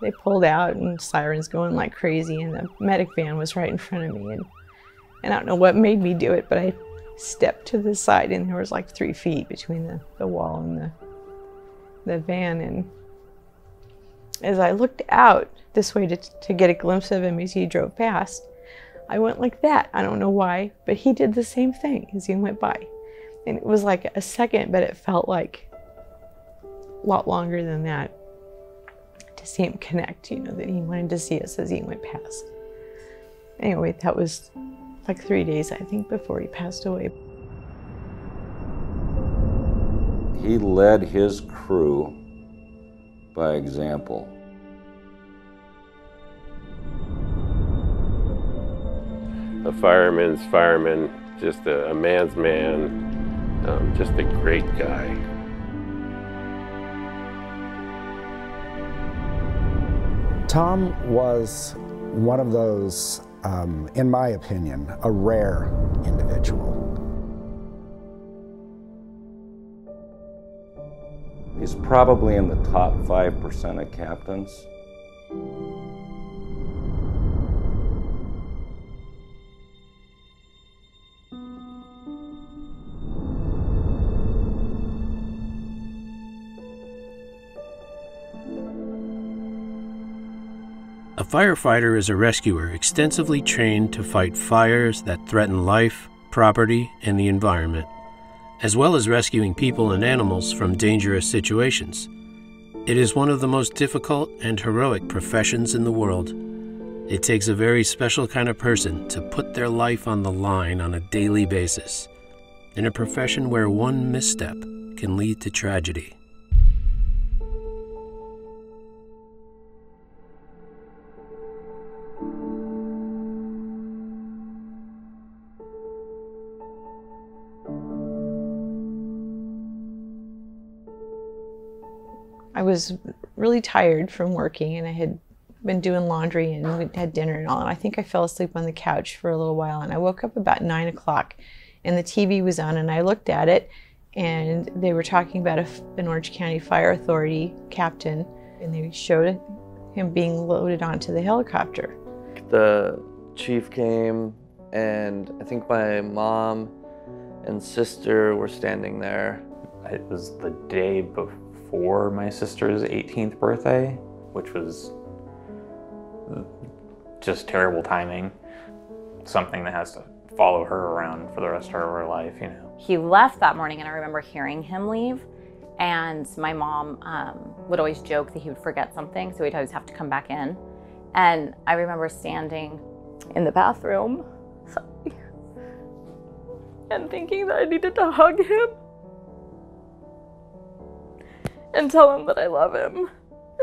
they pulled out and sirens going like crazy, and the medic van was right in front of me. And I don't know what made me do it, but I stepped to the side, and there was like 3 feet between the wall and the van. And as I looked out this way to get a glimpse of him as he drove past, I went like that. I don't know why, but he did the same thing as he went by. And it was like a second, but it felt like a lot longer than that to see him connect, you know, that he wanted to see us as he went past. Anyway, that was like 3 days, I think, before he passed away. He led his crew by example. A fireman's fireman, just a man's man, just a great guy. Tom was one of those, in my opinion, a rare individual. He's probably in the top 5% of captains. A firefighter is a rescuer extensively trained to fight fires that threaten life, property, and the environment, as well as rescuing people and animals from dangerous situations. It is one of the most difficult and heroic professions in the world. It takes a very special kind of person to put their life on the line on a daily basis, in a profession where one misstep can lead to tragedy. I was really tired from working, and I had been doing laundry, and we had dinner and all, and I think I fell asleep on the couch for a little while, and I woke up about 9 o'clock, and the TV was on, and I looked at it, and they were talking about an Orange County Fire Authority captain, and they showed him being loaded onto the helicopter. The chief came, and I think my mom and sister were standing there. It was the day before my sister's 18th birthday, which was just terrible timing. Something that has to follow her around for the rest of her life, you know. He left that morning, and I remember hearing him leave, and my mom would always joke that he would forget something, so he'd always have to come back in. And I remember standing in the bathroom and thinking that I needed to hug him and tell him that I love him.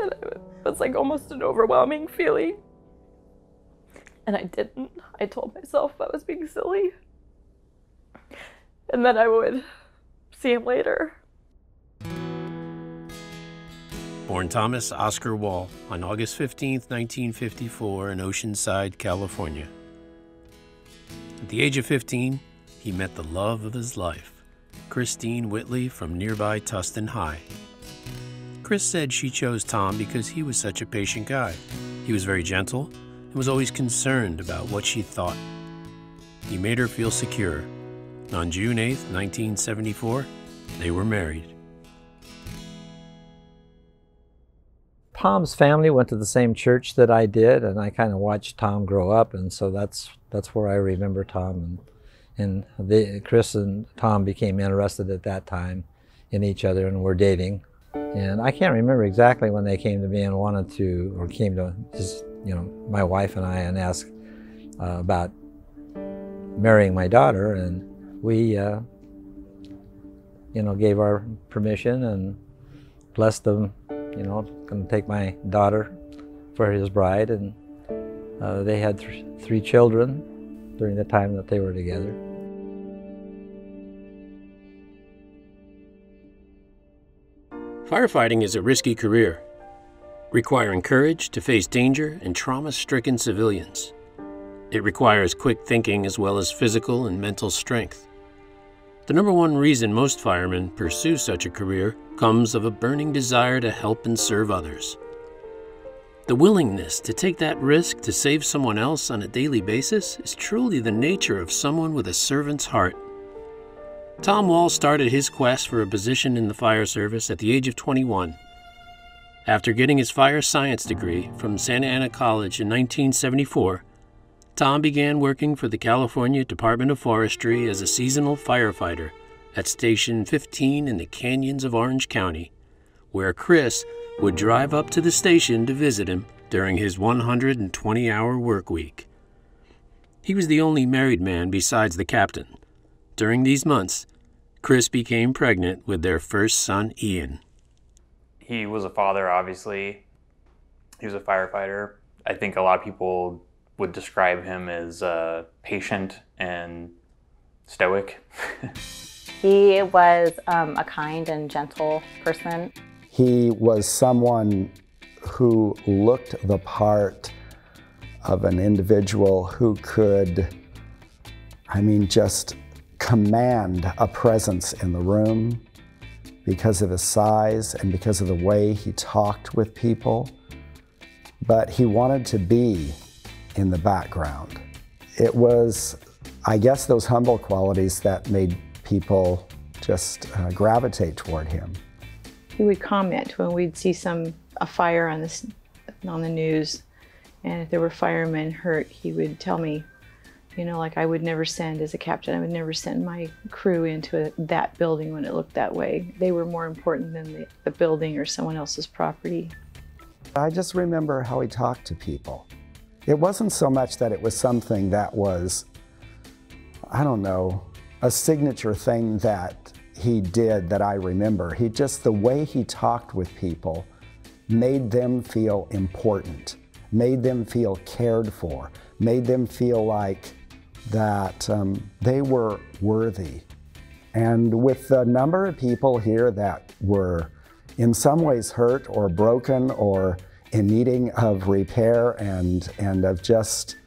And it was like almost an overwhelming feeling. And I didn't. I told myself I was being silly. And then I would see him later. Born Thomas Oscar Wall on August 15, 1954 in Oceanside, California. At the age of 15, he met the love of his life, Christine Whitley from nearby Tustin High. Chris said she chose Tom because he was such a patient guy. He was very gentle and was always concerned about what she thought. He made her feel secure. On June 8, 1974, they were married. Tom's family went to the same church that I did, and I kind of watched Tom grow up, and so that's where I remember Tom. And Chris and Tom became interested at that time in each other and were dating. And I can't remember exactly when they came to me and wanted to, or came to just, you know, my wife and I, and asked about marrying my daughter, and we, you know, gave our permission and blessed them, you know, going to take my daughter for his bride, and they had three children during the time that they were together. Firefighting is a risky career, requiring courage to face danger and trauma-stricken civilians. It requires quick thinking as well as physical and mental strength. The number one reason most firemen pursue such a career comes of a burning desire to help and serve others. The willingness to take that risk to save someone else on a daily basis is truly the nature of someone with a servant's heart. Tom Wall started his quest for a position in the fire service at the age of 21. After getting his fire science degree from Santa Ana College in 1974, Tom began working for the California Department of Forestry as a seasonal firefighter at Station 15 in the canyons of Orange County, where Chris would drive up to the station to visit him during his 120-hour work week. He was the only married man besides the captain. During these months, Chris became pregnant with their first son, Ian. He was a father, obviously. He was a firefighter. I think a lot of people would describe him as patient and stoic. He was a kind and gentle person. He was someone who looked the part of an individual who could, just command a presence in the room because of his size and because of the way he talked with people. But he wanted to be in the background. It was, I guess, those humble qualities that made people just gravitate toward him. He would comment when we'd see a fire on the news, and if there were firemen hurt, he would tell me, I would never send, as a captain, I would never send my crew into that building when it looked that way. They were more important than the building or someone else's property. I just remember how he talked to people. It wasn't so much that it was something that was, a signature thing that he did that I remember. The way he talked with people made them feel important, made them feel cared for, made them feel like that they were worthy. And with the number of people here that were in some ways hurt or broken or in needing of repair and of just,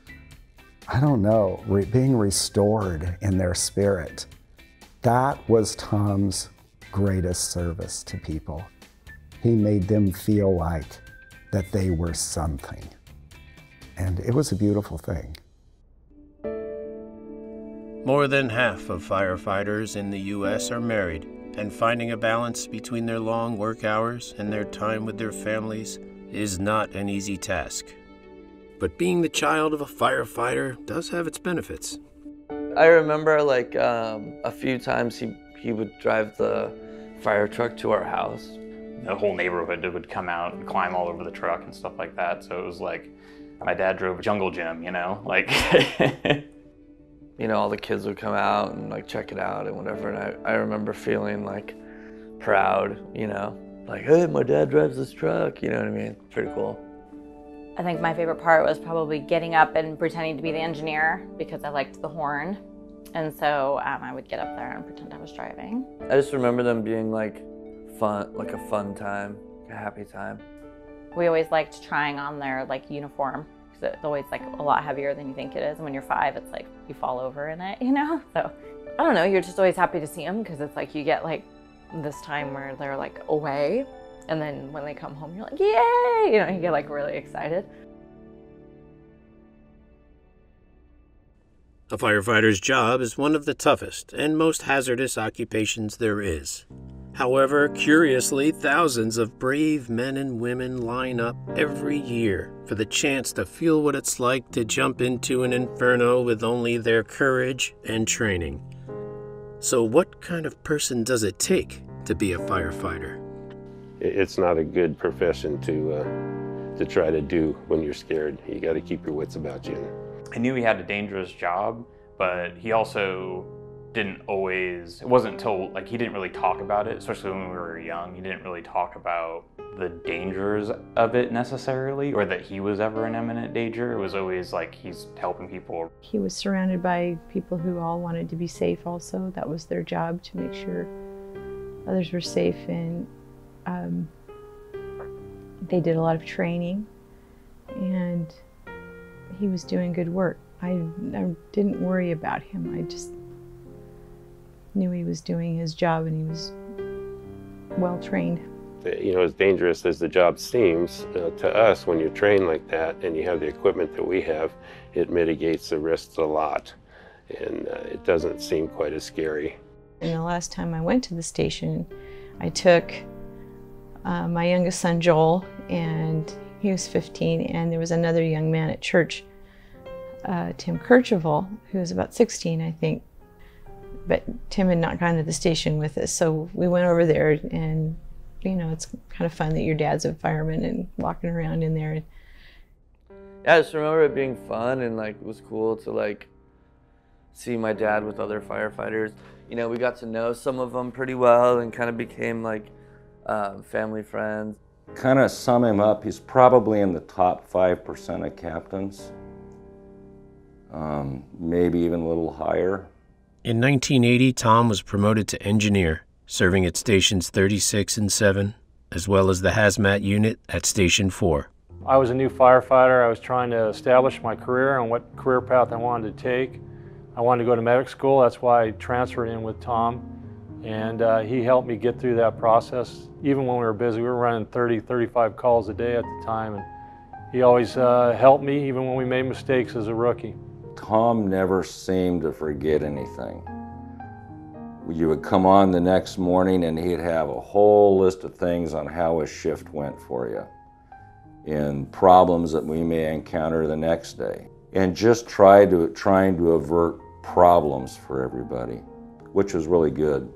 being restored in their spirit, that was Tom's greatest service to people. He made them feel like that they were something. And it was a beautiful thing. More than half of firefighters in the U.S. are married, and finding a balance between their long work hours and their time with their families is not an easy task. But being the child of a firefighter does have its benefits. I remember a few times he would drive the fire truck to our house. The whole neighborhood would come out and climb all over the truck and stuff like that. So it was like my dad drove a jungle gym, all the kids would come out and check it out and whatever. And I remember feeling proud, hey, my dad drives this truck, you know what I mean? Pretty cool. I think my favorite part was probably getting up and pretending to be the engineer because I liked the horn. And so I would get up there and pretend I was driving. I just remember them being fun, a fun time, a happy time. We always liked trying on their uniform because it's always a lot heavier than you think it is. And when you're 5, it's you fall over in it, So I don't know, you're just always happy to see them because it's you get this time where they're away. And then when they come home, you're yay! You get really excited. A firefighter's job is one of the toughest and most hazardous occupations there is. However, curiously, thousands of brave men and women line up every year for the chance to feel what it's like to jump into an inferno with only their courage and training. So what kind of person does it take to be a firefighter? It's not a good profession to try to do when you're scared. You got to keep your wits about you. I knew he had a dangerous job, but he also didn't always, it wasn't until he didn't really talk about it, especially when we were young. He didn't really talk about the dangers of it necessarily, or that he was ever in imminent danger. It was always he's helping people. He was surrounded by people who all wanted to be safe also. That was their job, to make sure others were safe, and they did a lot of training, and he was doing good work. I didn't worry about him. I just knew he was doing his job and he was well trained. You know, as dangerous as the job seems to us, when you're trained like that and you have the equipment that we have, it mitigates the risks a lot, and it doesn't seem quite as scary. And the last time I went to the station, I took my youngest son Joel, and he was 15, and there was another young man at church, Tim Kercheval, who was about 16, I think. But Tim had not gone to the station with us, so we went over there, and you know, it's kind of fun that your dad's a fireman and walking around in there. Yeah, I just remember it being fun, and like it was cool to like see my dad with other firefighters. You know, we got to know some of them pretty well and kind of became like family friends. Kind of sum him up, he's probably in the top 5% of captains, maybe even a little higher. In 1980, Tom was promoted to engineer, serving at stations 36 and 7, as well as the hazmat unit at Station 4. I was a new firefighter. I was trying to establish my career and what career path I wanted to take. I wanted to go to medic school. That's why I transferred in with Tom. And he helped me get through that process. Even when we were busy, we were running 30, 35 calls a day at the time. And he always helped me, even when we made mistakes as a rookie. Tom never seemed to forget anything. You would come on the next morning and he'd have a whole list of things on how his shift went for you and problems that we may encounter the next day. And just trying to avert problems for everybody, which was really good.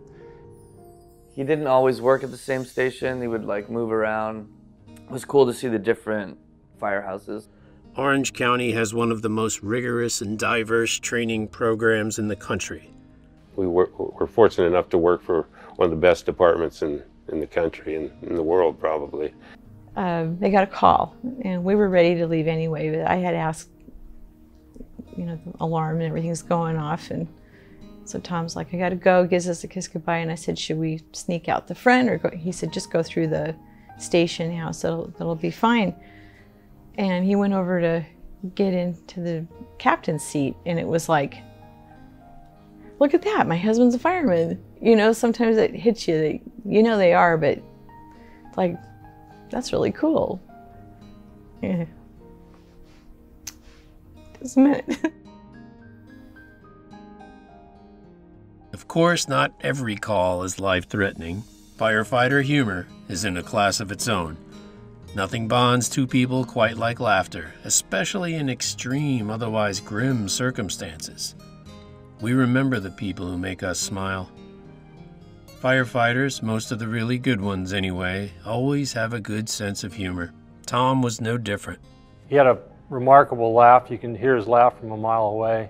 He didn't always work at the same station. He would like move around. It was cool to see the different firehouses. Orange County has one of the most rigorous and diverse training programs in the country. We're fortunate enough to work for one of the best departments in the country and in the world, probably. They got a call, and we were ready to leave anyway, but I had asked, you know, the alarm and everything's going off, and so Tom's like, I gotta go, gives us a kiss goodbye, and I said, should we sneak out the front, or go? He said, just go through the station house, that'll be fine. And he went over to get into the captain's seat, and it was like, look at that, my husband's a fireman. You know, sometimes it hits you that you know they are, but like, that's really cool. Yeah. Just a minute. Of course, not every call is life-threatening. Firefighter humor is in a class of its own. Nothing bonds two people quite like laughter, especially in extreme, otherwise grim circumstances. We remember the people who make us smile. Firefighters, most of the really good ones anyway, always have a good sense of humor. Tom was no different. He had a remarkable laugh. You can hear his laugh from a mile away.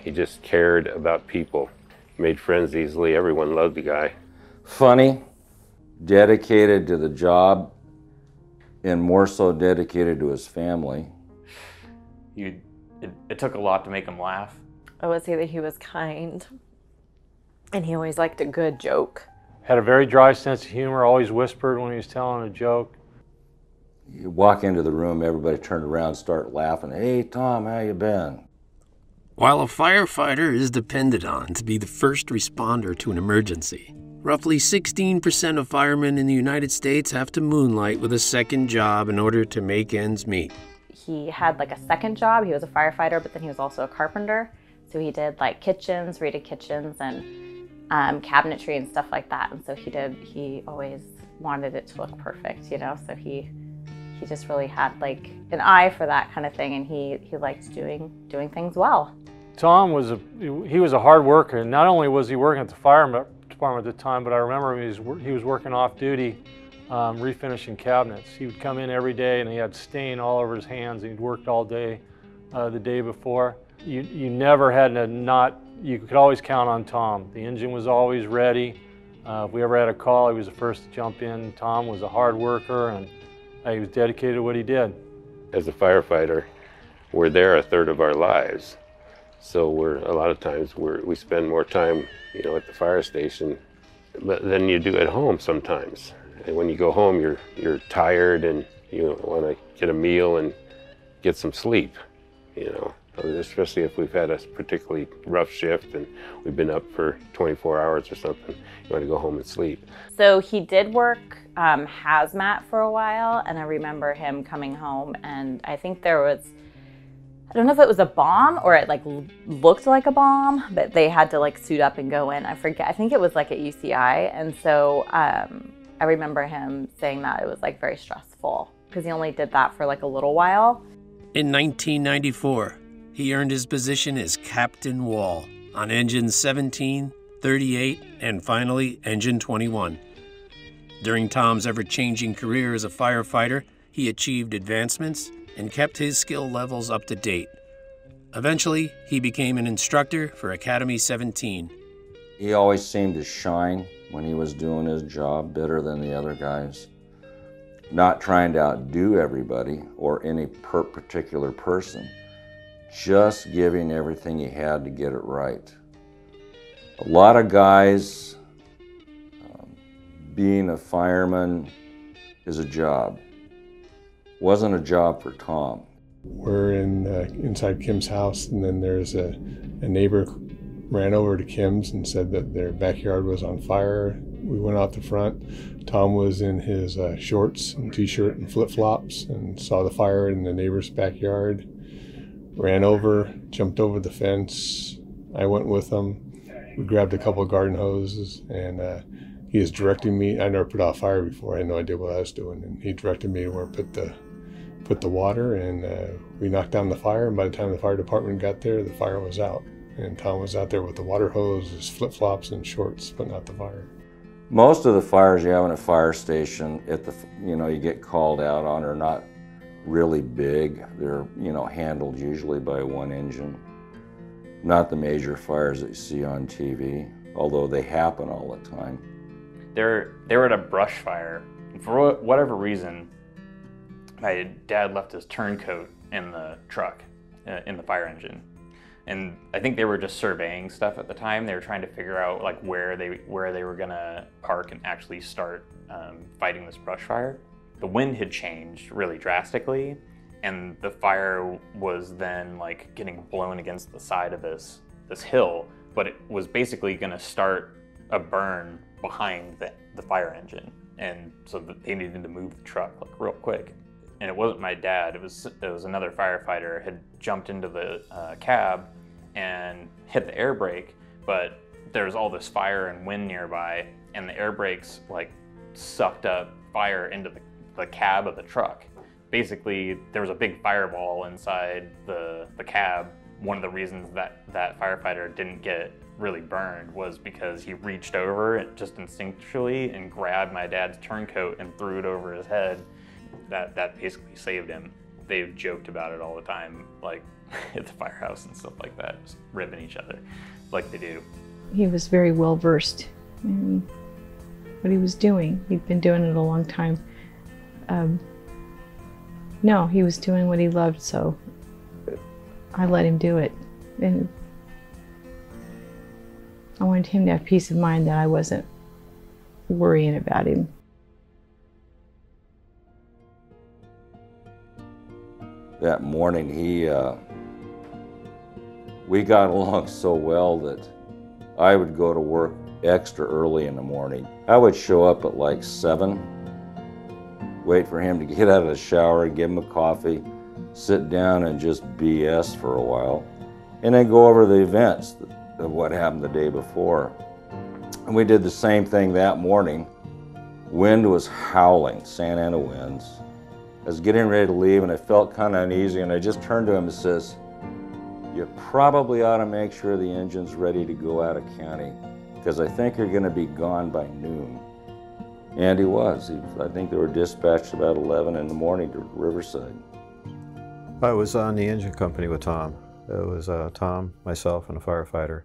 He just cared about people, made friends easily. Everyone loved the guy. Funny, dedicated to the job, and more so dedicated to his family. It took a lot to make him laugh. I would say that he was kind, and he always liked a good joke. Had a very dry sense of humor, always whispered when he was telling a joke. You walk into the room, everybody turned around, start laughing. Hey, Tom, how you been? While a firefighter is depended on to be the first responder to an emergency, roughly 16% of firemen in the United States have to moonlight with a second job in order to make ends meet. He had like a second job. He was a firefighter, but then he was also a carpenter. So he did like kitchens, redid kitchens, and cabinetry and stuff like that. And so he always wanted it to look perfect, you know? So he just really had like an eye for that kind of thing, and he liked doing things well. Tom was a hard worker, and not only was he working at the fire department at the time, but I remember he was working off duty, refinishing cabinets. He would come in every day and he had stain all over his hands, and he'd worked all day the day before. You never had you could always count on Tom. The engine was always ready. If we ever had a call, he was the first to jump in. Tom was a hard worker, and he was dedicated to what he did. As a firefighter, we're there a third of our lives. So a lot of times we spend more time, you know, at the fire station than you do at home sometimes. And when you go home, you're tired and you want to get a meal and get some sleep, you know. especially if we've had a particularly rough shift and we've been up for 24 hours or something. You want to go home and sleep. So he did work hazmat for a while, and I remember him coming home, and I think there was, I don't know if it was a bomb or it like looked like a bomb, but they had to like suit up and go in. I forget, I think it was like at UCI. And so I remember him saying that it was like very stressful because he only did that for like a little while. In 1994, he earned his position as Captain Wall on engines 17, 38, and finally engine 21. During Tom's ever-changing career as a firefighter, he achieved advancements and kept his skill levels up to date. Eventually, he became an instructor for Academy 17. He always seemed to shine when he was doing his job better than the other guys. Not trying to outdo everybody or any particular person, just giving everything he had to get it right. A lot of guys, being a fireman is a job. Wasn't a job for Tom. We're inside Kim's house, and then there's a neighbor ran over to Kim's and said that their backyard was on fire. We went out the front. Tom was in his shorts and t-shirt and flip-flops and saw the fire in the neighbor's backyard. Ran over, jumped over the fence. I went with him. We grabbed a couple of garden hoses, and he was directing me. I never put out fire before. I had no idea what I was doing, and he directed me to where to put the water, and we knocked down the fire. And by the time the fire department got there, the fire was out, and Tom was out there with the water hose, his flip-flops and shorts, putting out the fire. Most of the fires you have in a fire station, you get called out on, are not really big. They're handled usually by one engine. Not the major fires that you see on TV, although they happen all the time. They were at a brush fire. For whatever reason, my dad left his turncoat in the truck, in the fire engine. And I think they were just surveying stuff at the time. They were trying to figure out like where they were gonna park and actually start fighting this brush fire. The wind had changed really drastically, and the fire was then like getting blown against the side of this hill, but it was basically gonna start a burn behind the fire engine. And so they needed to move the truck like real quick. And it wasn't my dad, it was another firefighter had jumped into the cab and hit the air brake, but there's all this fire and wind nearby, and the air brakes like sucked up fire into the cab of the truck. Basically, there was a big fireball inside the cab. One of the reasons that firefighter didn't get really burned was because he reached over just instinctually and grabbed my dad's turncoat and threw it over his head. That basically saved him. They've joked about it all the time, like at the firehouse and stuff like that, just ripping each other like they do. He was very well versed in what he was doing. He'd been doing it a long time. No, he was doing what he loved, so I let him do it. And I wanted him to have peace of mind that I wasn't worrying about him. That morning, we got along so well that I would go to work extra early in the morning. I would show up at like 7, wait for him to get out of the shower, give him a coffee, sit down and just BS for a while, and then go over the events of what happened the day before. And we did the same thing that morning. Wind was howling, Santa Ana winds. I was getting ready to leave and I felt kind of uneasy, and I just turned to him and says, "You probably ought to make sure the engine's ready to go out of county, because I think you're going to be gone by noon." And he was. I think they were dispatched about 11 in the morning to Riverside. I was on the engine company with Tom. It was Tom, myself, and a firefighter.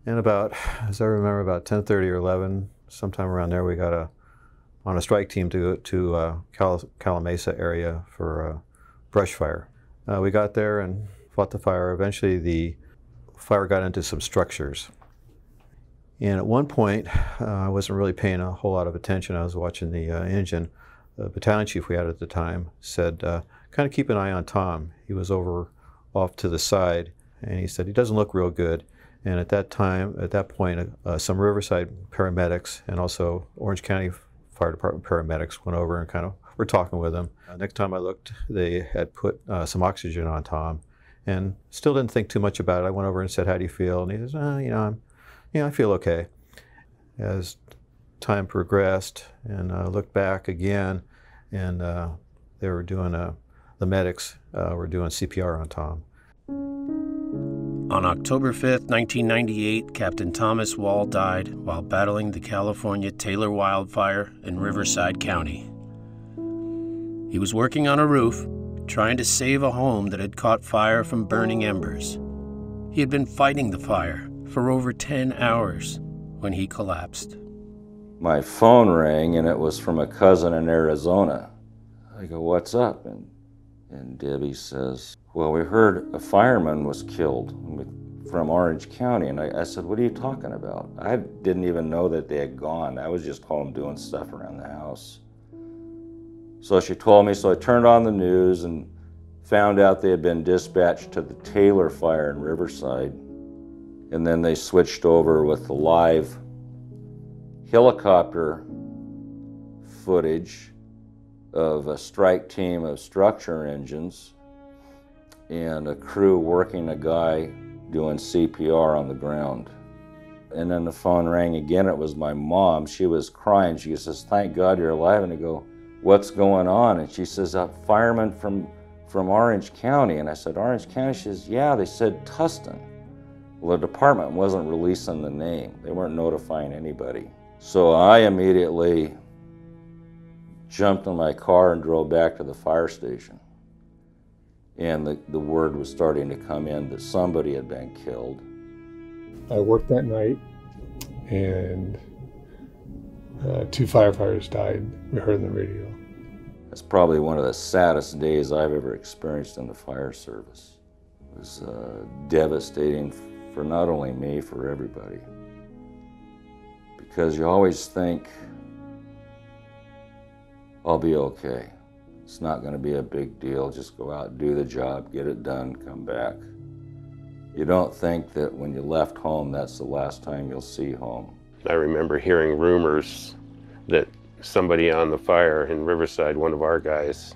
And about, as I remember, about 10:30 or 11, sometime around there, we got on a strike team to Calamasa area for a brush fire. We got there and fought the fire. Eventually, the fire got into some structures. And at one point, I wasn't really paying a whole lot of attention. I was watching the engine. The battalion chief we had at the time said, kind of keep an eye on Tom. He was over off to the side, and he said, he doesn't look real good. And at that point, some Riverside paramedics and also Orange County Fire Department paramedics went over and kind of were talking with him. Next time I looked, they had put some oxygen on Tom, and still didn't think too much about it. I went over and said, "How do you feel?" And he says, I feel okay." As time progressed, and I looked back again, and they were doing the medics were doing CPR on Tom. On October 5th, 1998, Captain Thomas Wall died while battling the California Taylor wildfire in Riverside County. He was working on a roof, trying to save a home that had caught fire from burning embers. He had been fighting the fire for over 10 hours when he collapsed. My phone rang, and it was from a cousin in Arizona. I go, "What's up?" And Debbie says, "Well, we heard a fireman was killed from Orange County." And I said, "What are you talking about?" I didn't even know that they had gone. I was just home doing stuff around the house. So she told me, so I turned on the news and found out they had been dispatched to the Taylor fire in Riverside. And then they switched over with the live helicopter footage of a strike team of structure engines and a crew working a guy doing CPR on the ground. And then the phone rang again. It was my mom. She was crying. She says, "Thank God you're alive." And I go, "What's going on?" And she says, "A fireman from Orange County." And I said, "Orange County?" She says, "Yeah, they said Tustin." Well, the department wasn't releasing the name. They weren't notifying anybody. So I immediately jumped in my car and drove back to the fire station. And the word was starting to come in that somebody had been killed. I worked that night, and 2 firefighters died. We heard on the radio. That's probably one of the saddest days I've ever experienced in the fire service. It was devastating for not only me, for everybody. Because you always think, "I'll be okay. It's not going to be a big deal. Just go out, do the job, get it done, come back." You don't think that when you left home, that's the last time you'll see home. I remember hearing rumors that somebody on the fire in Riverside, one of our guys,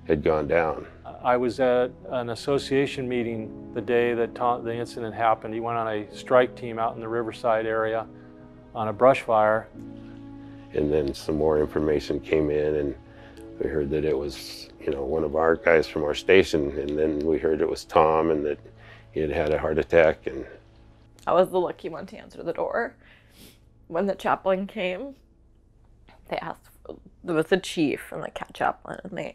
had gone down. I was at an association meeting the day that the incident happened. He went on a strike team out in the Riverside area on a brush fire. And then some more information came in, and we heard that it was, one of our guys from our station, and then we heard it was Tom, and that he had had a heart attack. And I was the lucky one to answer the door. When the chaplain came, they asked, there was the chief and the chaplain, and they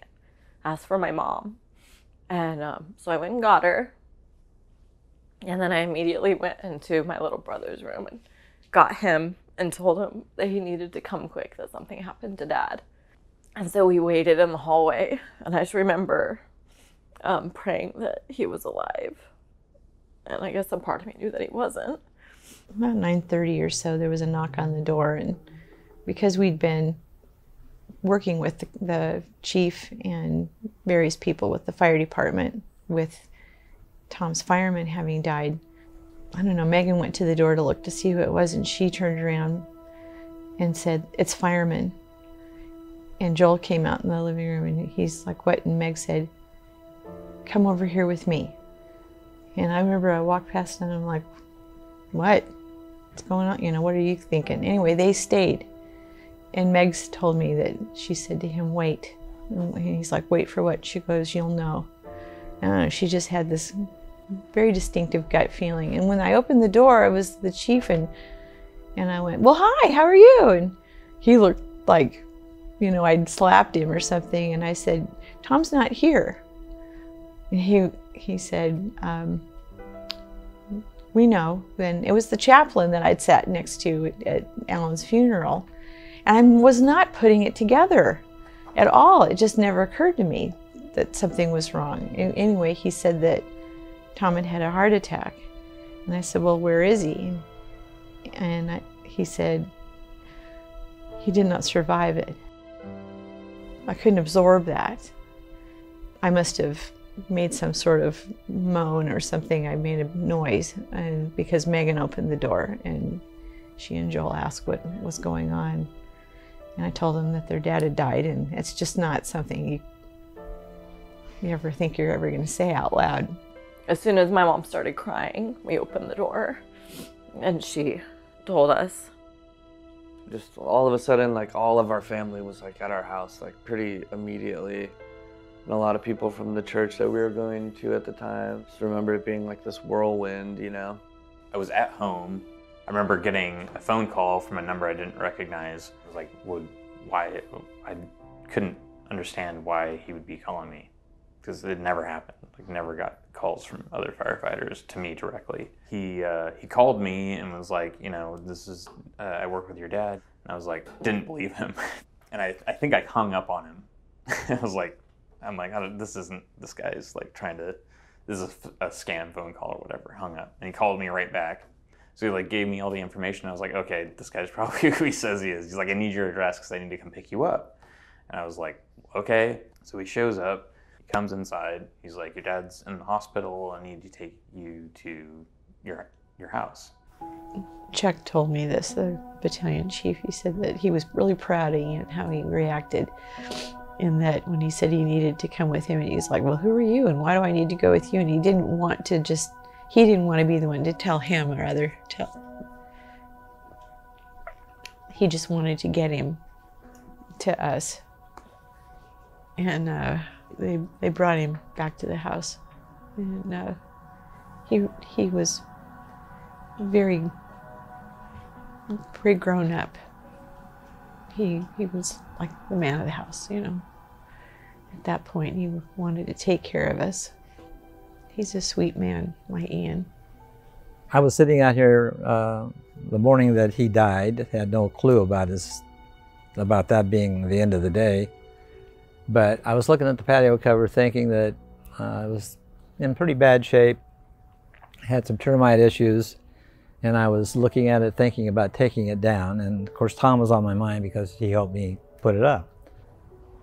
asked for my mom. And so I went and got her. And then I immediately went into my little brother's room and got him and told him that he needed to come quick, that something happened to Dad. And so we waited in the hallway, and I just remember praying that he was alive. And I guess a part of me knew that he wasn't. About 9:30 or so, there was a knock on the door, and because we'd been working with the chief and various people with the fire department, with Tom's fireman having died, I don't know, Megan went to the door to look to see who it was, and she turned around and said, "It's fireman." And Joel came out in the living room, and he's like, "What?" And Meg said, "Come over here with me." And I remember I walked past and I'm like, "What? What's going on? What are you thinking?" Anyway, they stayed. And Meg's told me that she said to him, "Wait." And he's like, "Wait for what?" She goes, "You'll know." I don't know, she just had this very distinctive gut feeling. And when I opened the door, it was the chief, and I went, "Well, hi, how are you?" And he looked like, I'd slapped him or something. And I said, "Tom's not here." And he said, "We know." And it was the chaplain that I'd sat next to at Alan's funeral. And I was not putting it together at all. It just never occurred to me that something was wrong. And anyway, he said that Tom had had a heart attack. And I said, "Well, where is he?" And he said, "He did not survive it." I couldn't absorb that. I must have made some sort of moan or something. I made a noise, and because Megan opened the door and she and Joel asked what was going on. And I told them that their dad had died, and it's just not something you ever think you're ever going to say out loud. As soon as my mom started crying, we opened the door and she told us. Just all of a sudden, like, all of our family was like at our house, like, pretty immediately. And a lot of people from the church that we were going to at the time. Just remember it being like this whirlwind, you know? I was at home. I remember getting a phone call from a number I didn't recognize. I was like, well, why? I couldn't understand why he would be calling me, because it never happened. Like, never got calls from other firefighters to me directly. He called me and was like, you know, this is, I work with your dad. And I was like, didn't believe him. And I think I hung up on him. I was like, this guy's like trying to, this is a scam phone call or whatever, hung up. And he called me right back. So he like gave me all the information. I was like, okay, this guy's probably who he says he is. He's like, I need your address because I need to come pick you up. And I was like, okay. So he shows up, he comes inside. He's like, your dad's in the hospital. I need to take you to your house. Chuck told me this, the battalion chief. He said that he was really proud of Ian, how he reacted. And that when he said he needed to come with him, and he was like, well, who are you and why do I need to go with you? And he didn't want to be the one to tell him, or rather he just wanted to get him to us. And they brought him back to the house. And he was very grown up. He was like the man of the house, you know. At that point, he wanted to take care of us. He's a sweet man, my Ian. I was sitting out here the morning that he died, had no clue about that being the end of the day. But I was looking at the patio cover thinking that I was in pretty bad shape, had some termite issues, and I was looking at it thinking about taking it down. And of course Tom was on my mind because he helped me put it up.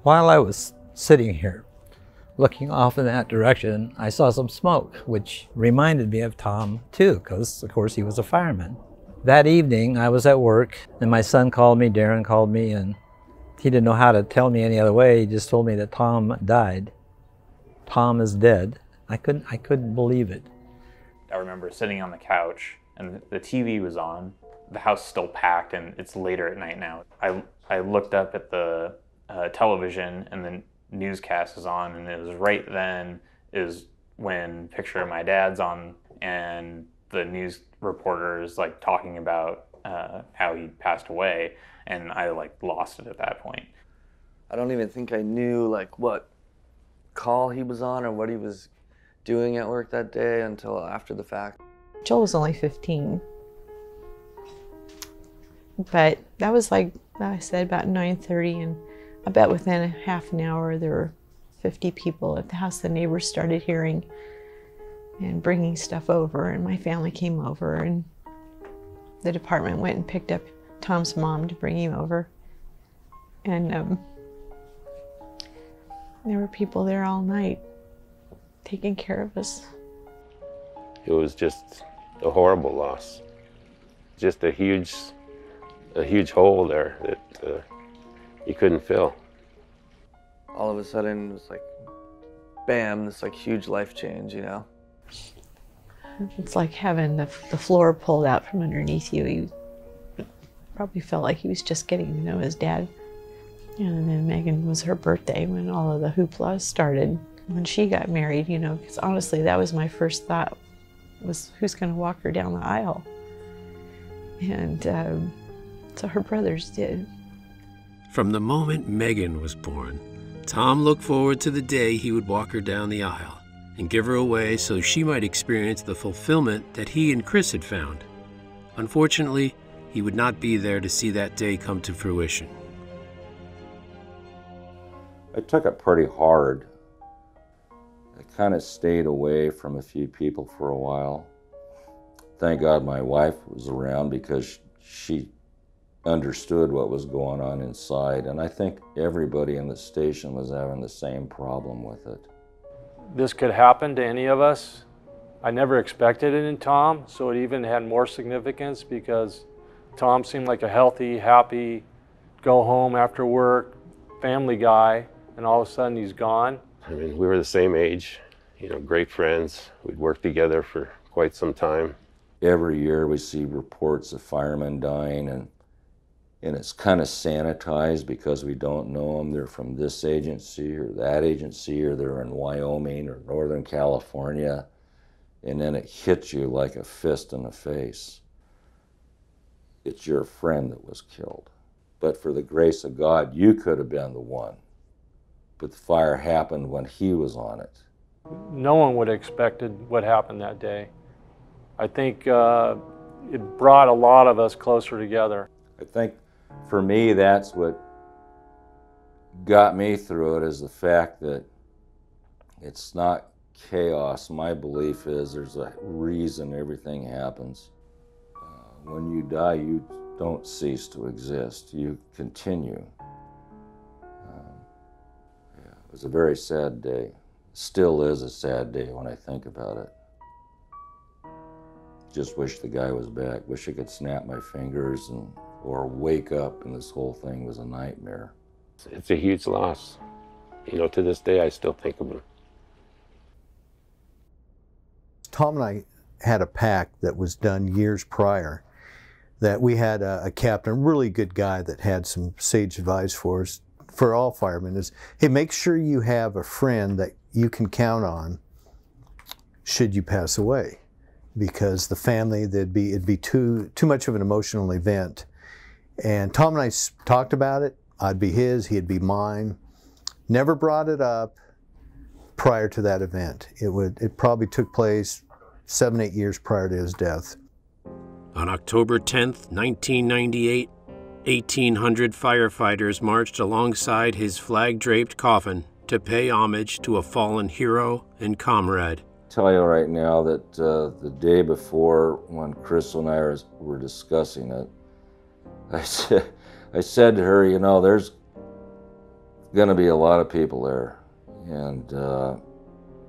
While I was sitting here looking off in that direction, I saw some smoke, which reminded me of Tom too, because of course he was a fireman. That evening I was at work and my son called me, Darren called me, and he didn't know how to tell me any other way. He just told me that Tom died. Tom is dead. I couldn't believe it. I remember sitting on the couch and the TV was on. The house still packed, and it's later at night now. I looked up at the television, and the newscast is on, and it was right then is when picture of my dad's on, and the news reporters like talking about how he passed away, and I like lost it at that point. I don't even think I knew like what call he was on or what he was doing at work that day until after the fact. Joel was only 15. But that was like I said, about 9:30, and I bet within a half an hour there were 50 people at the house. The neighbors started hearing and bringing stuff over, and my family came over, and the department went and picked up Tom's mom to bring him over. And there were people there all night taking care of us. It was just a horrible loss. Just a huge hole there that you couldn't fill. All of a sudden, it was like, bam, this like huge life change, you know? It's like having the floor pulled out from underneath you. He probably felt like he was just getting to know his dad. And then Megan was her birthday when all of the hoopla started. When she got married, you know, because honestly, that was my first thought, was who's going to walk her down the aisle? And so her brothers did. From the moment Megan was born, Tom looked forward to the day he would walk her down the aisle and give her away so she might experience the fulfillment that he and Chris had found. Unfortunately, he would not be there to see that day come to fruition. I took it pretty hard. I kind of stayed away from a few people for a while. Thank God my wife was around because she understood what was going on inside, and I think everybody in the station was having the same problem with it. this could happen to any of us. I never expected it in Tom, so it even had more significance because Tom seemed like a healthy, happy, go home after work, family guy, and all of a sudden he's gone. I mean, we were the same age, you know, great friends. We'd worked together for quite some time. Every year we see reports of firemen dying, and it's kind of sanitized because we don't know them. They're from this agency or that agency, or they're in Wyoming or Northern California. And then it hits you like a fist in the face. It's your friend that was killed. But for the grace of God, you could have been the one. But the fire happened when he was on it. No one would have expected what happened that day. I think it brought a lot of us closer together. I think for me, that's what got me through it, is the fact that it's not chaos. My belief is there's a reason everything happens. When you die, you don't cease to exist. You continue. Yeah, it was a very sad day. Still is a sad day when I think about it. Just wish the guy was back. Wish I could snap my fingers or wake up and this whole thing was a nightmare. It's a huge loss. You know, to this day, I still think of him. Tom and I had a pact that was done years prior, that we had a captain, a really good guy that had some sage advice for us, for all firemen, is, hey, make sure you have a friend that you can count on should you pass away. Because the family, it'd be too much of an emotional event. And Tom and I talked about it. I'd be his, he'd be mine. Never brought it up prior to that event. It probably took place 7, 8 years prior to his death. On October 10th, 1998, 1,800 firefighters marched alongside his flag-draped coffin to pay homage to a fallen hero and comrade. Tell you right now that the day before, when Crystal and I were discussing it, I said to her, you know, there's going to be a lot of people there, and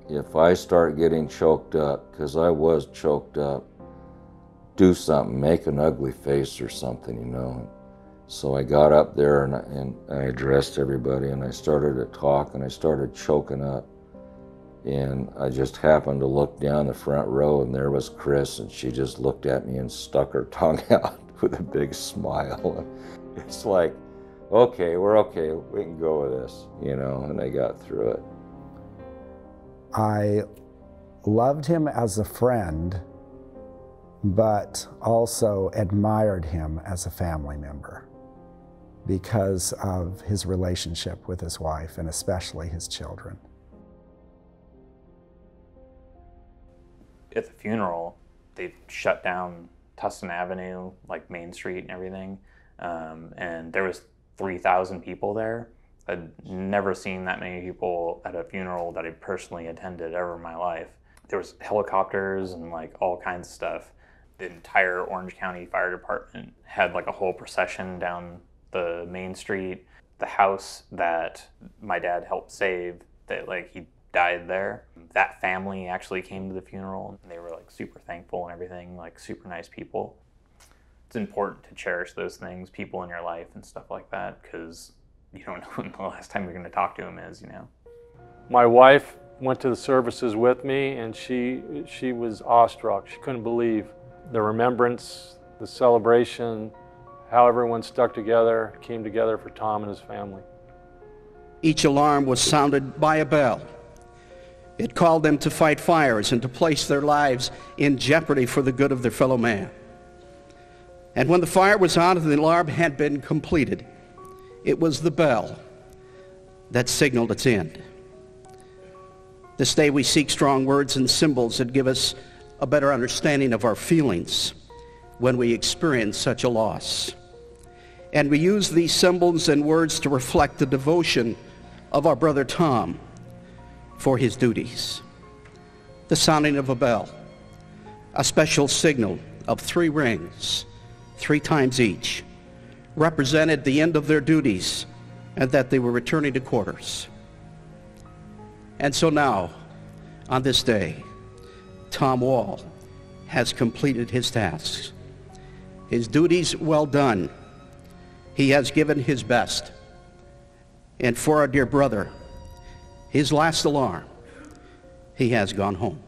if I start getting choked up, because I was choked up, do something, make an ugly face or something, you know. So I got up there and I addressed everybody, and I started to talk, and I started choking up. And I just happened to look down the front row, and there was Chris, and she just looked at me and stuck her tongue out with a big smile. It's like, okay, we're okay, we can go with this, you know, and I got through it. I loved him as a friend, but also admired him as a family member because of his relationship with his wife and especially his children. At the funeral, they shut down Tustin Avenue, like Main Street and everything, and there was 3,000 people there. I'd never seen that many people at a funeral that I personally attended ever in my life. There was helicopters and like all kinds of stuff. The entire Orange County Fire Department had like a whole procession down the main street. The house that my dad helped save, that like he died there, that family actually came to the funeral, and they were like super thankful and everything, like super nice people. It's important to cherish those things, people in your life and stuff like that, because you don't know when the last time you're going to talk to them is, you know. My wife went to the services with me, and she was awestruck. She couldn't believe the remembrance, the celebration, how everyone stuck together, came together for Tom and his family. Each alarm was sounded by a bell. It called them to fight fires and to place their lives in jeopardy for the good of their fellow man. And when the fire was out and the alarm had been completed, it was the bell that signaled its end. This day we seek strong words and symbols that give us a better understanding of our feelings when we experience such a loss. And we use these symbols and words to reflect the devotion of our brother Tom for his duties. The sounding of a bell, a special signal of 3 rings, 3 times each, represented the end of their duties and that they were returning to quarters. And so now, On this day, Tom Wall has completed his tasks. His duties well done. He has given his best. And for our dear brother, his last alarm, he has gone home.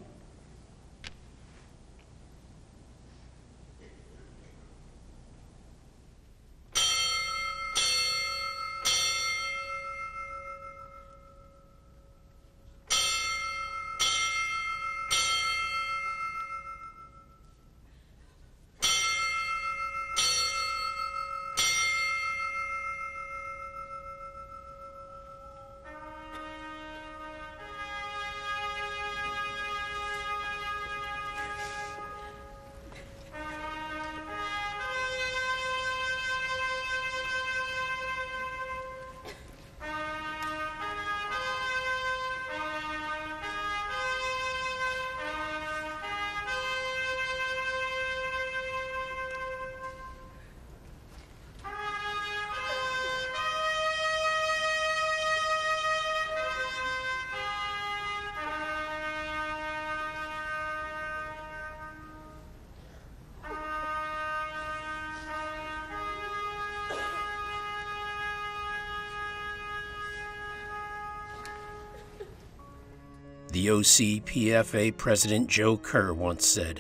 The OCPFA President Joe Kerr once said,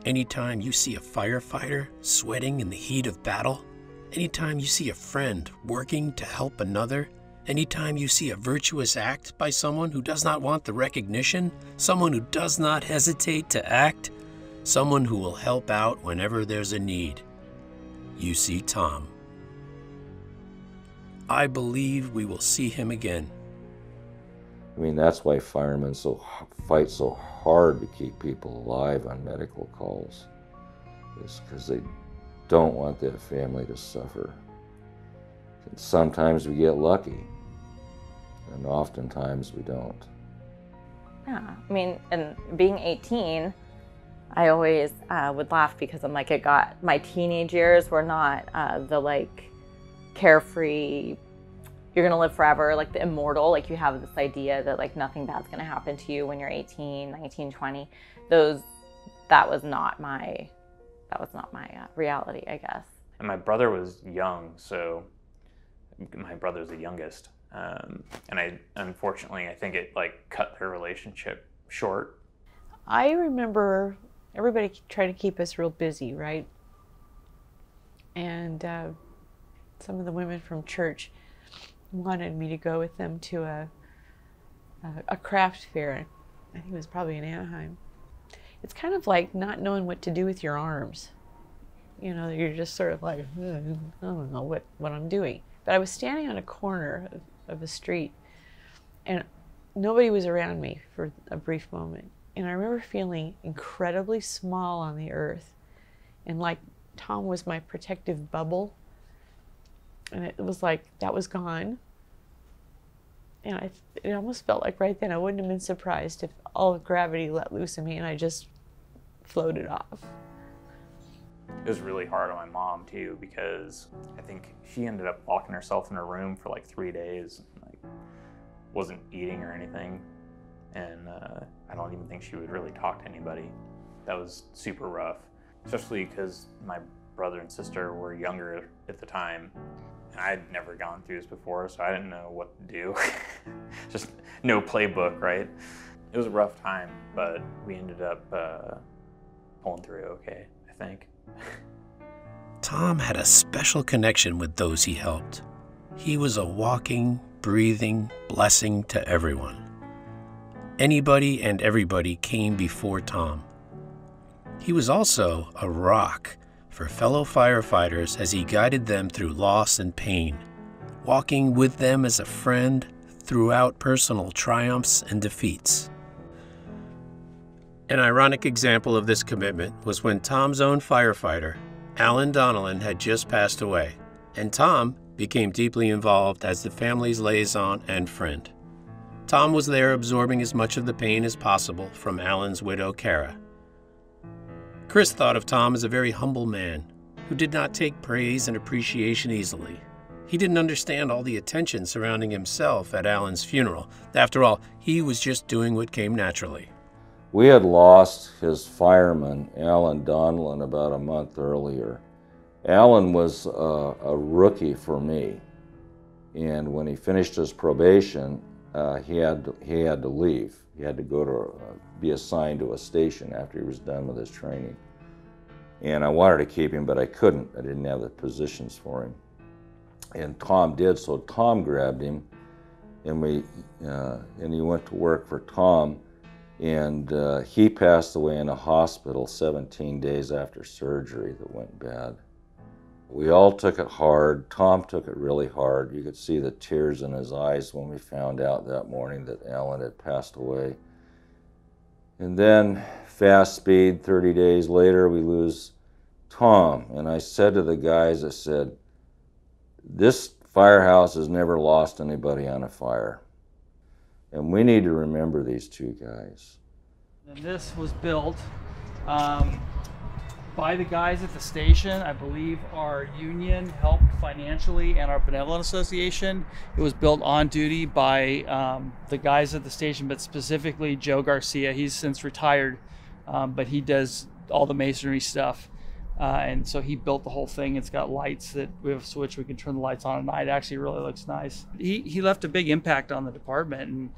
"Anytime you see a firefighter sweating in the heat of battle, anytime you see a friend working to help another, anytime you see a virtuous act by someone who does not want the recognition, someone who does not hesitate to act, someone who will help out whenever there's a need, you see Tom. I believe we will see him again." I mean, that's why firemen fight so hard to keep people alive on medical calls. It's because they don't want that family to suffer. And sometimes we get lucky, and oftentimes we don't. Yeah, I mean, and being 18, I always would laugh because I'm like, my teenage years were not the like carefree, you're gonna live forever, like the immortal, like you have this idea that like nothing bad's gonna happen to you when you're 18, 19, 20. That was not my reality, I guess. And my brother was young, so my brother's the youngest. And unfortunately, I think it like cut their relationship short. I remember everybody trying to keep us real busy, right? And some of the women from church wanted me to go with them to a craft fair. I think it was probably in Anaheim. It's kind of like not knowing what to do with your arms. You know, you're just sort of like, I don't know what I'm doing. But I was standing on a corner of a street, and nobody was around me for a brief moment. And I remember feeling incredibly small on the earth, and like Tom was my protective bubble. And it was like, that was gone. And it almost felt like right then I wouldn't have been surprised if all of gravity let loose in me and I just floated off. It was really hard on my mom too, because I think she ended up locking herself in her room for like 3 days, like wasn't eating or anything. And I don't even think she would really talk to anybody. That was super rough, especially because my brother and sister were younger at the time. And I'd never gone through this before, so I didn't know what to do. Just no playbook, right? It was a rough time, but we ended up pulling through okay, I think. Tom had a special connection with those he helped. He was a walking, breathing blessing to everyone. Anybody and everybody came before Tom. He was also a rock for fellow firefighters as he guided them through loss and pain, walking with them as a friend throughout personal triumphs and defeats. An ironic example of this commitment was when Tom's own firefighter, Alan Donnellan, had just passed away, and Tom became deeply involved as the family's liaison and friend. Tom was there absorbing as much of the pain as possible from Alan's widow, Kara. Chris thought of Tom as a very humble man who did not take praise and appreciation easily. He didn't understand all the attention surrounding himself at Alan's funeral. After all, he was just doing what came naturally. We had lost his fireman, Alan Donlin, about a month earlier. Alan was a rookie for me, and when he finished his probation, he had to leave. He had to go to be assigned to a station after he was done with his training. And I wanted to keep him, but I couldn't. I didn't have the positions for him. And Tom did, so Tom grabbed him, and he went to work for Tom, and he passed away in a hospital 17 days after surgery that went bad. We all took it hard. Tom took it really hard. You could see the tears in his eyes when we found out that morning that Alan had passed away. And then, fast speed, 30 days later, we lose Tom. And I said to the guys, I said, this firehouse has never lost anybody on a fire. And we need to remember these two guys. And this was built by the guys at the station. I believe our union helped financially and our benevolent association. It was built on duty by the guys at the station, but specifically Joe Garcia. He's since retired, but he does all the masonry stuff. And so he built the whole thing. It's got lights that we have a switch. We can turn the lights on at night. It actually really looks nice. He left a big impact on the department.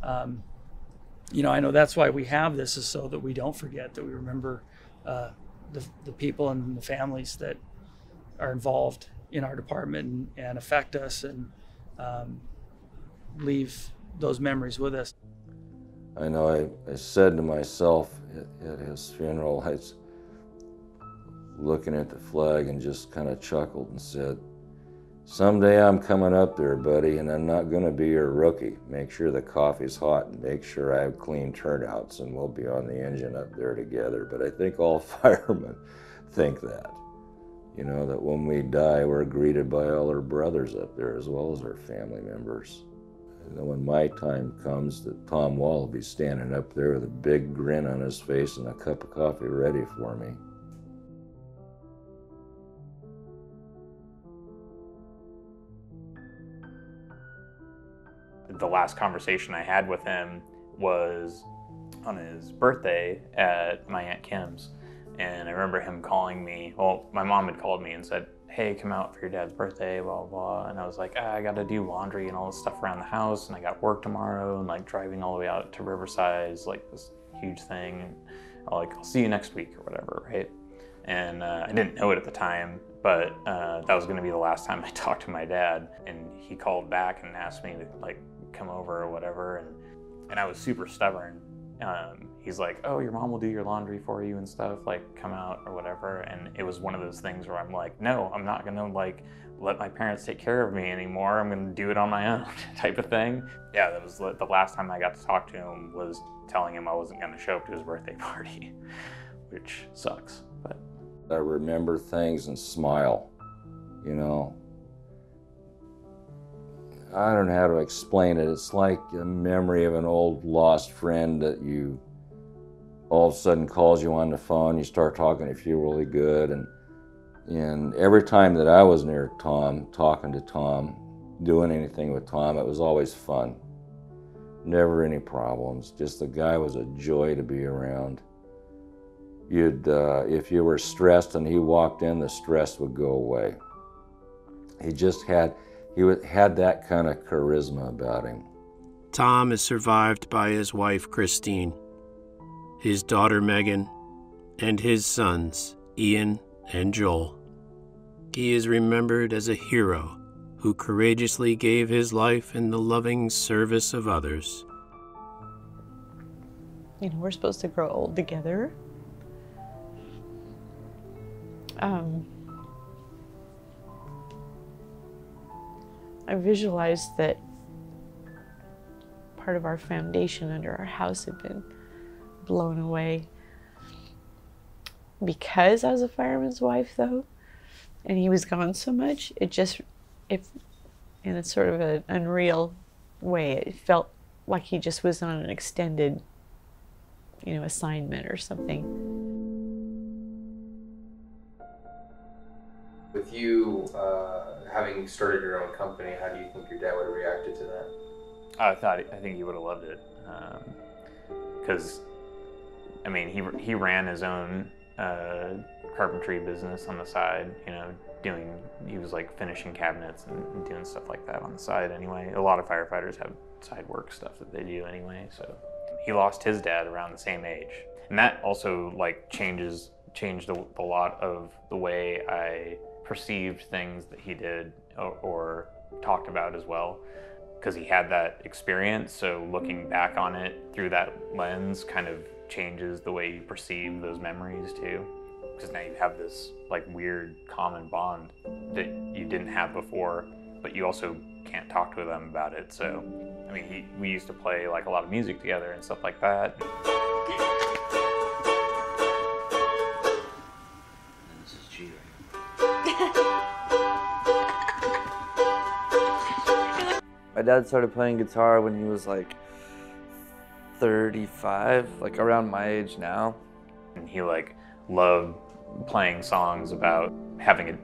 And, you know, I know that's why we have this, is so that we don't forget, that we remember the people and the families that are involved in our department and affect us, and leave those memories with us. I know I said to myself at his funeral, I was looking at the flag and just kind of chuckled and said, someday I'm coming up there, buddy, and I'm not going to be your rookie. Make sure the coffee's hot and make sure I have clean turnouts, and we'll be on the engine up there together. But I think all firemen think that, you know, that when we die, we're greeted by all our brothers up there as well as our family members. And then when my time comes, that Tom Wall will be standing up there with a big grin on his face and a cup of coffee ready for me. The last conversation I had with him was on his birthday at my Aunt Kim's. And I remember him calling me. Well, my mom had called me and said, hey, come out for your dad's birthday, blah, blah, blah. And I was like, I got to do laundry and all this stuff around the house, and I got work tomorrow, and like driving all the way out to Riverside is like this huge thing. And I'll see you next week or whatever, right? And I didn't know it at the time, but that was going to be the last time I talked to my dad. And he called back and asked me to like come over or whatever, and I was super stubborn. He's like, oh, your mom will do your laundry for you and stuff, like come out or whatever. And it was one of those things where I'm like, no, I'm not gonna like let my parents take care of me anymore. I'm gonna do it on my own type of thing. Yeah, that was the last time I got to talk to him, was telling him I wasn't gonna show up to his birthday party, which sucks. But I remember things and smile, you know. I don't know how to explain it. It's like a memory of an old lost friend that you all of a sudden calls you on the phone, you start talking, you feel really good. And every time that I was near Tom, talking to Tom, doing anything with Tom, it was always fun. Never any problems. Just the guy was a joy to be around. If you were stressed and he walked in, the stress would go away. He had that kind of charisma about him. Tom is survived by his wife, Christine, his daughter, Megan, and his sons, Ian and Joel. He is remembered as a hero who courageously gave his life in the loving service of others. You know, we're supposed to grow old together. I visualized that part of our foundation under our house had been blown away because I was a fireman's wife, though, and he was gone so much. In a sort of an unreal way, it felt like he just was on an extended, you know, assignment or something. With you having started your own company, how do you think your dad would have reacted to that? I think he would have loved it, because I mean he ran his own carpentry business on the side. You know, he was like finishing cabinets and doing stuff like that on the side anyway. A lot of firefighters have side work stuff that they do anyway. So he lost his dad around the same age, and that also like changed a lot of the way I perceived things that he did or talked about as well, because he had that experience. So looking back on it through that lens kind of changes the way you perceive those memories too, because now you have this like weird common bond that you didn't have before, but you also can't talk to them about it. So I mean, we used to play like a lot of music together and stuff like that. My dad started playing guitar when he was like 35, like around my age now. And he like loved playing songs about having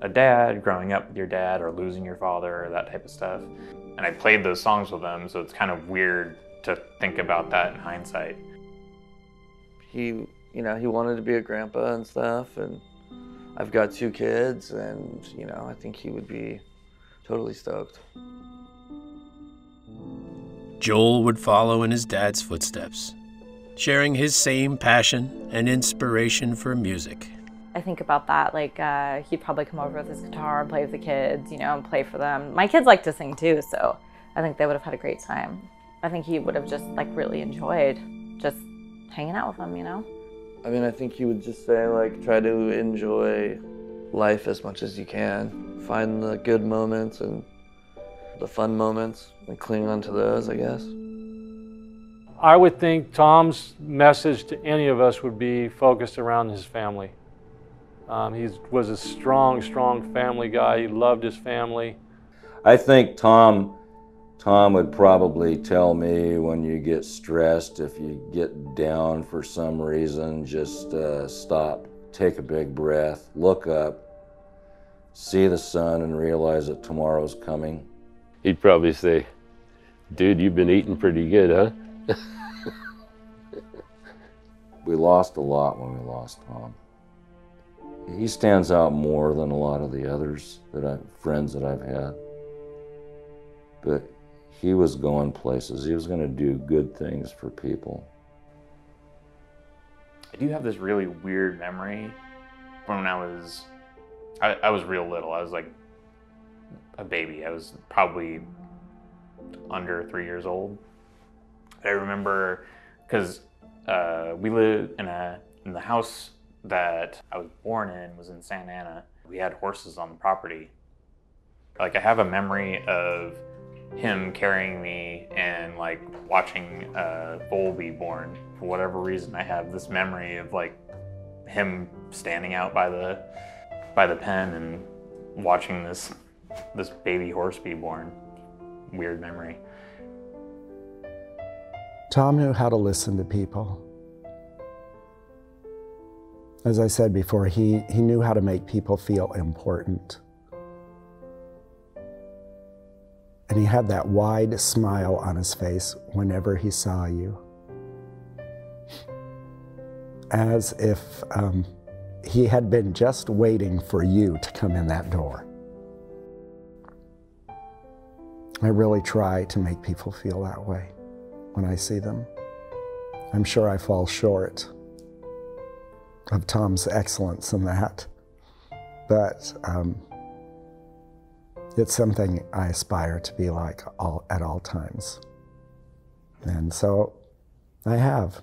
a dad, growing up with your dad, or losing your father, or that type of stuff. And I played those songs with him, so it's kind of weird to think about that in hindsight. He wanted to be a grandpa and stuff, and I've got 2 kids, and I think he would be totally stoked. Joel would follow in his dad's footsteps, sharing his same passion and inspiration for music. I think about that, like he'd probably come over with his guitar and play with the kids, and play for them. My kids like to sing too, so I think they would have had a great time. I think he would have just like really enjoyed just hanging out with them, I mean, I think he would just say like, try to enjoy life as much as you can. Find the good moments and the fun moments and cling on to those, I guess. I would think Tom's message to any of us would be focused around his family. He was a strong, strong family guy. He loved his family. I think Tom would probably tell me, when you get stressed, if you get down for some reason, just stop, take a big breath, look up, see the sun, and realize that tomorrow's coming. He'd probably say, dude, you've been eating pretty good, huh? We lost a lot when we lost Tom. He stands out more than a lot of the others friends that I've had. But he was going places. He was going to do good things for people. I do have this really weird memory from when I was real little. I was like a baby. I was probably under 3 years old. I remember because we lived in the house that I was born in was in Santa Ana. We had horses on the property. Like, I have a memory of him carrying me and like watching a foal be born. For whatever reason, I have this memory of like him standing out by the pen and watching this baby horse be born. Weird memory. Tom knew how to listen to people. As I said before, he knew how to make people feel important. And he had that wide smile on his face whenever he saw you. As if he had been just waiting for you to come in that door. I really try to make people feel that way when I see them. I'm sure I fall short of Tom's excellence in that, but it's something I aspire to be like at all times. And so I have.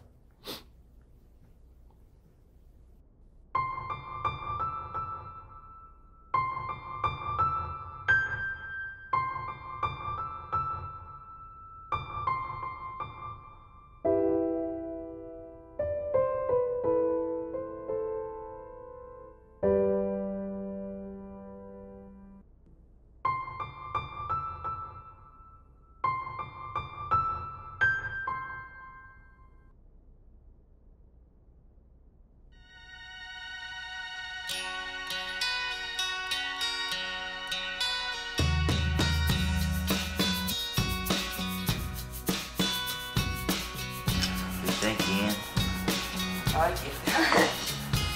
like it.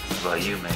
What about you, Meg?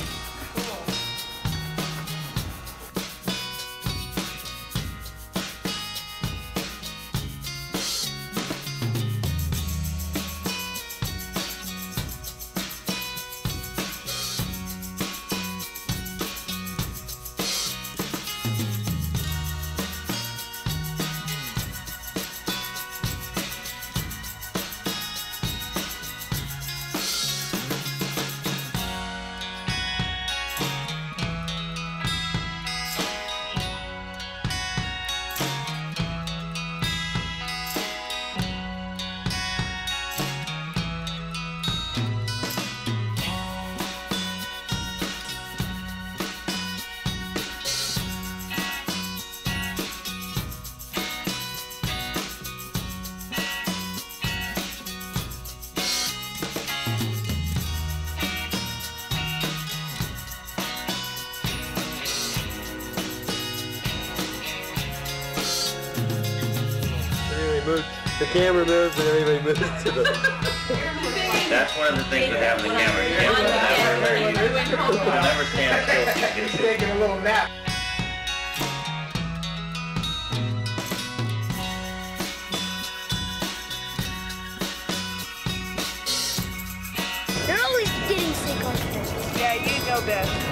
The camera moves and everybody moves to the... That's one of the things that happen to the camera. You never stand still. Taking a little nap. They're always getting sick on this. Yeah, you know best.